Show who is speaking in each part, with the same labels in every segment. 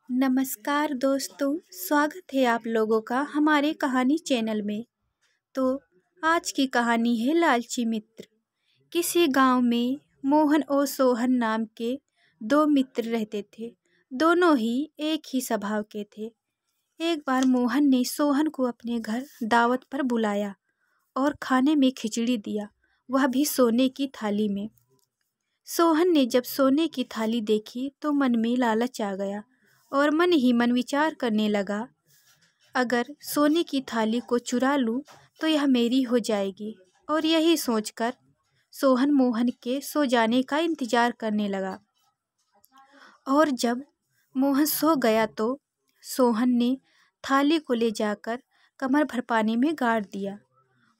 Speaker 1: नमस्कार दोस्तों, स्वागत है आप लोगों का हमारे कहानी चैनल में। तो आज की कहानी है लालची मित्र। किसी गांव में मोहन और सोहन नाम के दो मित्र रहते थे। दोनों ही एक ही स्वभाव के थे। एक बार मोहन ने सोहन को अपने घर दावत पर बुलाया और खाने में खिचड़ी दिया, वह भी सोने की थाली में। सोहन ने जब सोने की थाली देखी तो मन में लालच आ गया और मन ही मन विचार करने लगा, अगर सोने की थाली को चुरा लूं तो यह मेरी हो जाएगी। और यही सोचकर सोहन मोहन के सो जाने का इंतजार करने लगा। और जब मोहन सो गया तो सोहन ने थाली को ले जाकर कमर भर पानी में गाड़ दिया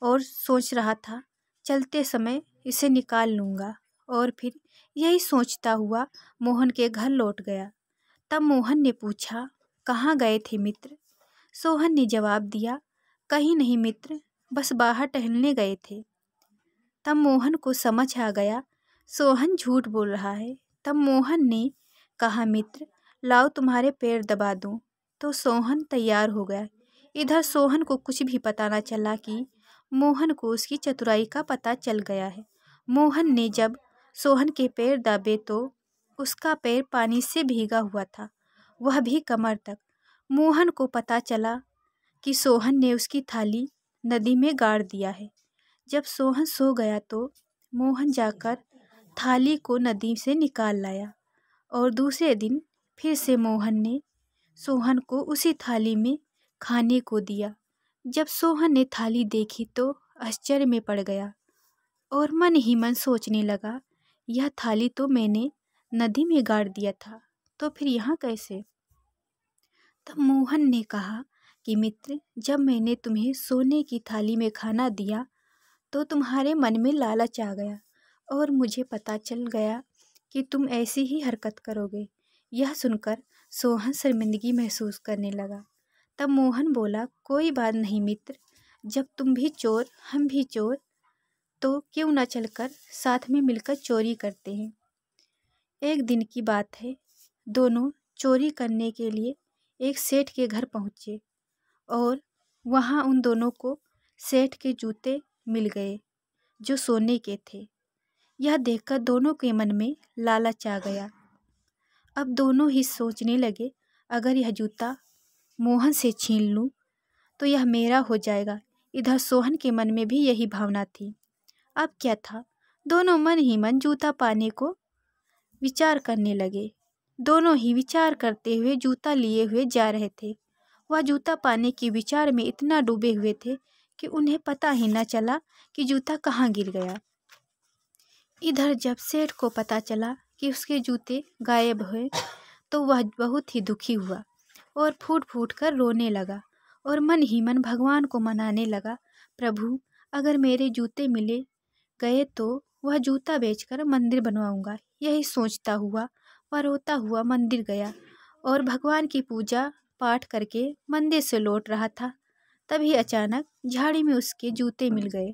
Speaker 1: और सोच रहा था, चलते समय इसे निकाल लूँगा। और फिर यही सोचता हुआ मोहन के घर लौट गया। तब मोहन ने पूछा, कहाँ गए थे मित्र? सोहन ने जवाब दिया, कहीं नहीं मित्र, बस बाहर टहलने गए थे। तब मोहन को समझ आ गया सोहन झूठ बोल रहा है। तब मोहन ने कहा, मित्र लाओ तुम्हारे पैर दबा दूं। तो सोहन तैयार हो गया। इधर सोहन को कुछ भी पता न चला कि मोहन को उसकी चतुराई का पता चल गया है। मोहन ने जब सोहन के पैर दबे तो उसका पैर पानी से भीगा हुआ था, वह भी कमर तक। मोहन को पता चला कि सोहन ने उसकी थाली नदी में गाड़ दिया है। जब सोहन सो गया तो मोहन जाकर थाली को नदी से निकाल लाया और दूसरे दिन फिर से मोहन ने सोहन को उसी थाली में खाने को दिया। जब सोहन ने थाली देखी तो आश्चर्य में पड़ गया और मन ही मन सोचने लगा, यह थाली तो मैंने नदी में गाड़ दिया था, तो फिर यहाँ कैसे? तब मोहन ने कहा कि मित्र, जब मैंने तुम्हें सोने की थाली में खाना दिया तो तुम्हारे मन में लालच आ गया और मुझे पता चल गया कि तुम ऐसी ही हरकत करोगे। यह सुनकर सोहन शर्मिंदगी महसूस करने लगा। तब मोहन बोला, कोई बात नहीं मित्र, जब तुम भी चोर हम भी चोर, तो क्यों न चलकर साथ में मिलकर चोरी करते हैं। एक दिन की बात है, दोनों चोरी करने के लिए एक सेठ के घर पहुँचे और वहाँ उन दोनों को सेठ के जूते मिल गए जो सोने के थे। यह देखकर दोनों के मन में लालच आ गया। अब दोनों ही सोचने लगे, अगर यह जूता मोहन से छीन लूँ तो यह मेरा हो जाएगा। इधर सोहन के मन में भी यही भावना थी। अब क्या था, दोनों मन ही मन जूता पाने को विचार करने लगे। दोनों ही विचार करते हुए जूता लिए हुए जा रहे थे। वह जूता पाने के विचार में इतना डूबे हुए थे कि उन्हें पता ही न चला कि जूता कहाँ गिर गया। इधर जब सेठ को पता चला कि उसके जूते गायब हुए तो वह बहुत ही दुखी हुआ और फूट फूट कर रोने लगा और मन ही मन भगवान को मनाने लगा, प्रभु अगर मेरे जूते मिले गए तो वह जूता बेचकर मंदिर बनवाऊंगा। यही सोचता हुआ वह रोता हुआ मंदिर गया और भगवान की पूजा पाठ करके मंदिर से लौट रहा था। तभी अचानक झाड़ी में उसके जूते मिल गए।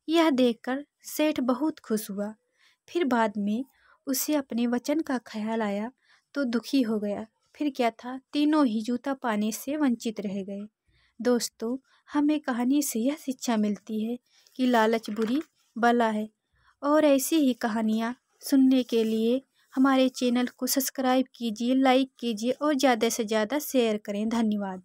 Speaker 1: यह देखकर सेठ बहुत खुश हुआ। फिर बाद में उसे अपने वचन का ख्याल आया तो दुखी हो गया। फिर क्या था, तीनों ही जूता पाने से वंचित रह गए। दोस्तों, हमें कहानी से यह शिक्षा मिलती है कि लालच बुरी बला है। और ऐसी ही कहानियाँ सुनने के लिए हमारे चैनल को सब्सक्राइब कीजिए, लाइक कीजिए और ज़्यादा से ज़्यादा शेयर करें। धन्यवाद।